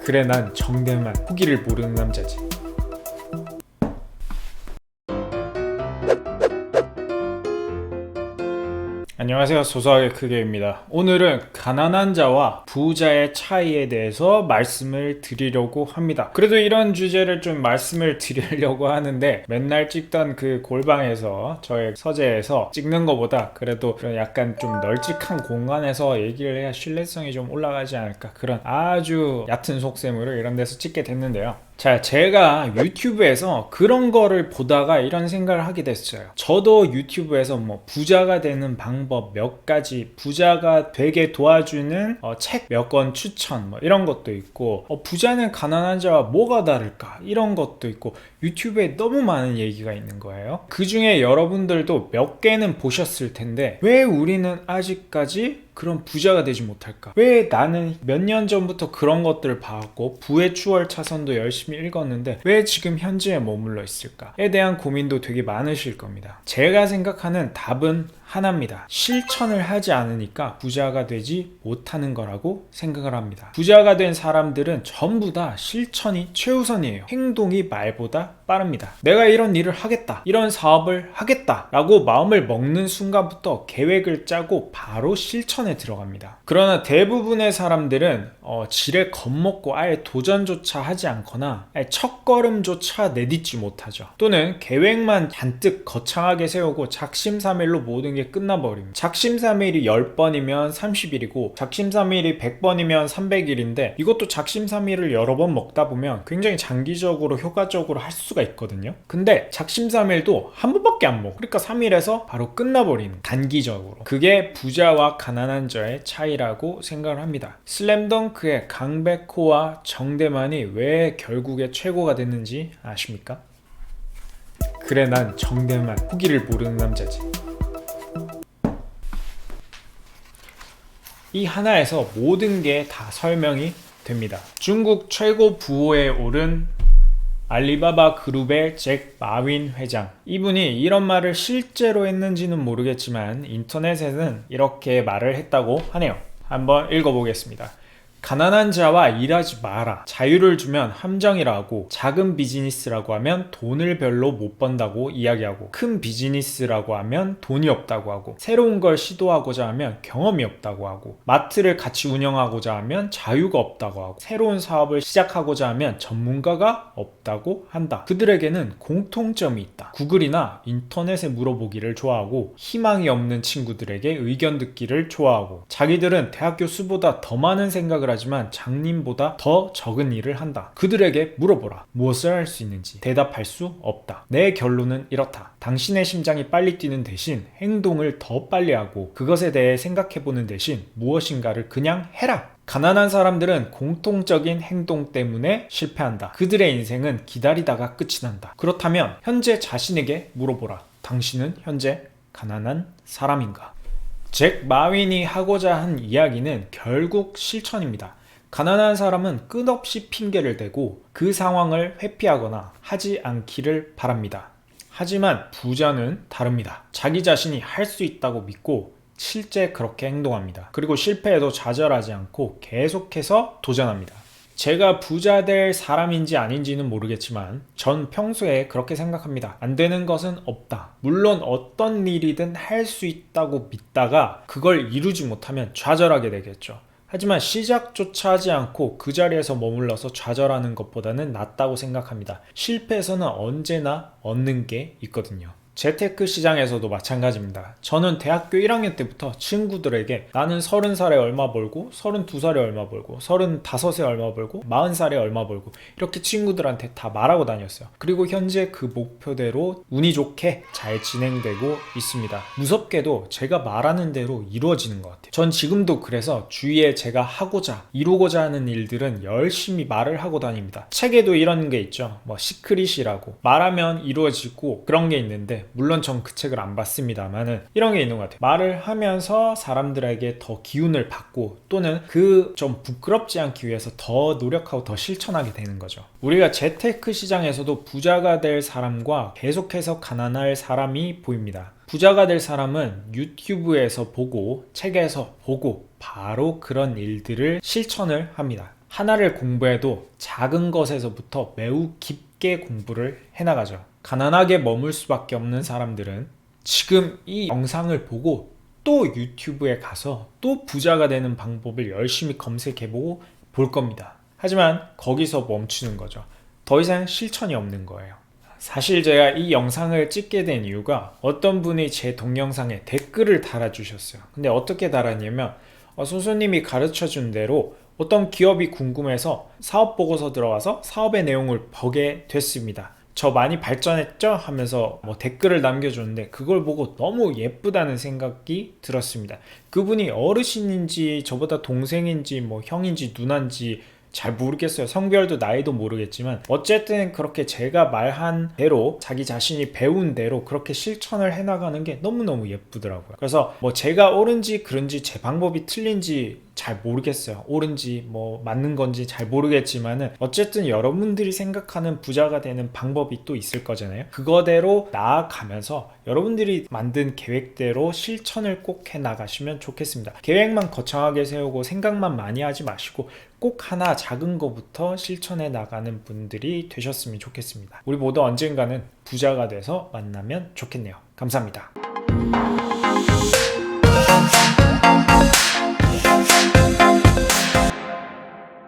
그래 난 정대만 후기를 모르는 남자지. 안녕하세요, 소소하게 크게입니다. 오늘은 가난한 자와 부자의 차이에 대해서 말씀을 드리려고 합니다. 그래도 이런 주제를 좀 말씀을 드리려고 하는데 맨날 찍던 그 골방에서 저의 서재에서 찍는 것보다 그래도 그런 약간 좀 널찍한 공간에서 얘기를 해야 신뢰성이 좀 올라가지 않을까, 그런 아주 얕은 속셈으로 이런 데서 찍게 됐는데요. 자, 제가 유튜브에서 그런 거를 보다가 이런 생각을 하게 됐어요. 저도 유튜브에서 뭐 부자가 되는 방법 몇 가지, 부자가 되게 도와주는 책 몇 권 추천 뭐 이런 것도 있고, 부자는 가난한 자와 뭐가 다를까 이런 것도 있고, 유튜브에 너무 많은 얘기가 있는 거예요. 그 중에 여러분들도 몇 개는 보셨을 텐데 왜 우리는 아직까지 그런 부자가 되지 못할까? 왜 나는 몇 년 전부터 그런 것들을 봐왔고 부의 추월 차선도 열심히 읽었는데 왜 지금 현재에 머물러 있을까?에 대한 고민도 되게 많으실 겁니다. 제가 생각하는 답은 하나입니다. 실천을 하지 않으니까 부자가 되지 못하는 거라고 생각을 합니다. 부자가 된 사람들은 전부 다 실천이 최우선이에요. 행동이 말보다 빠릅니다. 내가 이런 일을 하겠다, 이런 사업을 하겠다 라고 마음을 먹는 순간부터 계획을 짜고 바로 실천에 들어갑니다. 그러나 대부분의 사람들은 지레 겁먹고 아예 도전조차 하지 않거나 아예 첫걸음조차 내딛지 못하죠. 또는 계획만 잔뜩 거창하게 세우고 작심삼일로 모든 게 끝나버립니다. 작심삼일이 10번이면 30일이고 작심삼일이 100번이면 300일인데 이것도 작심삼일을 여러 번 먹다 보면 굉장히 장기적으로 효과적으로 할 수가 있거든요. 근데 작심삼일도 한 번밖에 안 먹어. 그러니까 3일에서 바로 끝나버리는, 단기적으로. 그게 부자와 가난한 자의 차이라고 생각을 합니다. 슬램덩크의 강백호와 정대만이 왜 결국에 최고가 됐는지 아십니까? 그래 난 정대만 후기를 모르는 남자지. 이 하나에서 모든 게 다 설명이 됩니다. 중국 최고 부호에 오른 알리바바 그룹의 잭 마윈 회장, 이분이 이런 말을 실제로 했는지는 모르겠지만 인터넷에는 이렇게 말을 했다고 하네요. 한번 읽어보겠습니다. 가난한 자와 일하지 마라. 자유를 주면 함정이라고, 작은 비즈니스라고 하면 돈을 별로 못 번다고 이야기하고, 큰 비즈니스라고 하면 돈이 없다고 하고, 새로운 걸 시도하고자 하면 경험이 없다고 하고, 마트를 같이 운영하고자 하면 자유가 없다고 하고, 새로운 사업을 시작하고자 하면 전문가가 없다고 한다. 그들에게는 공통점이 있다. 구글이나 인터넷에 물어보기를 좋아하고, 희망이 없는 친구들에게 의견 듣기를 좋아하고, 자기들은 대학교 수보다 더 많은 생각을 하지만 장님보다 더 적은 일을 한다. 그들에게 물어보라. 무엇을 할 수 있는지. 대답할 수 없다. 내 결론은 이렇다. 당신의 심장이 빨리 뛰는 대신 행동을 더 빨리 하고 그것에 대해 생각해보는 대신 무엇인가를 그냥 해라. 가난한 사람들은 공통적인 행동 때문에 실패한다. 그들의 인생은 기다리다가 끝이 난다. 그렇다면 현재 자신에게 물어보라. 당신은 현재 가난한 사람인가? 잭 마윈이 하고자 한 이야기는 결국 실천입니다. 가난한 사람은 끝없이 핑계를 대고 그 상황을 회피하거나 하지 않기를 바랍니다. 하지만 부자는 다릅니다. 자기 자신이 할 수 있다고 믿고 실제 그렇게 행동합니다. 그리고 실패해도 좌절하지 않고 계속해서 도전합니다. 제가 부자 될 사람인지 아닌지는 모르겠지만 전 평소에 그렇게 생각합니다. 안 되는 것은 없다. 물론 어떤 일이든 할 수 있다고 믿다가 그걸 이루지 못하면 좌절하게 되겠죠. 하지만 시작조차 하지 않고 그 자리에서 머물러서 좌절하는 것보다는 낫다고 생각합니다. 실패에서는 언제나 얻는 게 있거든요. 재테크 시장에서도 마찬가지입니다. 저는 대학교 1학년 때부터 친구들에게 나는 30살에 얼마 벌고 32살에 얼마 벌고 35에 얼마 벌고 40살에 얼마 벌고 이렇게 친구들한테 다 말하고 다녔어요. 그리고 현재 그 목표대로 운이 좋게 잘 진행되고 있습니다. 무섭게도 제가 말하는 대로 이루어지는 것 같아요. 전 지금도 그래서 주위에 제가 하고자 이루고자 하는 일들은 열심히 말을 하고 다닙니다. 책에도 이런 게 있죠. 시크릿이라고 말하면 이루어지고 그런 게 있는데 물론 전 그 책을 안 봤습니다만은 이런 게 있는 것 같아요. 말을 하면서 사람들에게 더 기운을 받고 또는 그 좀 부끄럽지 않기 위해서 더 노력하고 더 실천하게 되는 거죠. 우리가 재테크 시장에서도 부자가 될 사람과 계속해서 가난할 사람이 보입니다. 부자가 될 사람은 유튜브에서 보고 책에서 보고 바로 그런 일들을 실천을 합니다. 하나를 공부해도 작은 것에서부터 매우 깊게 공부를 해나가죠. 가난하게 머물 수밖에 없는 사람들은 지금 이 영상을 보고 또 유튜브에 가서 또 부자가 되는 방법을 열심히 검색해보고 볼 겁니다. 하지만 거기서 멈추는 거죠. 더 이상 실천이 없는 거예요. 사실 제가 이 영상을 찍게 된 이유가 어떤 분이 제 동영상에 댓글을 달아주셨어요. 근데 어떻게 달았냐면 소수님이 가르쳐준 대로 어떤 기업이 궁금해서 사업 보고서 들어가서 사업의 내용을 보게 됐습니다. 저 많이 발전했죠? 하면서 댓글을 남겨줬는데 그걸 보고 너무 예쁘다는 생각이 들었습니다. 그분이 어르신인지 저보다 동생인지 형인지 누나인지 잘 모르겠어요. 성별도 나이도 모르겠지만 어쨌든 그렇게 제가 말한 대로 자기 자신이 배운 대로 그렇게 실천을 해나가는 게 너무너무 예쁘더라고요. 그래서 제가 옳은지 그른지 제 방법이 틀린지 잘 모르겠어요. 옳은지 맞는 건지 잘 모르겠지만은 어쨌든 여러분들이 생각하는 부자가 되는 방법이 또 있을 거잖아요. 그거대로 나아가면서 여러분들이 만든 계획대로 실천을 꼭 해나가시면 좋겠습니다. 계획만 거창하게 세우고 생각만 많이 하지 마시고 꼭 하나 작은 거부터 실천해 나가는 분들이 되셨으면 좋겠습니다. 우리 모두 언젠가는 부자가 돼서 만나면 좋겠네요. 감사합니다.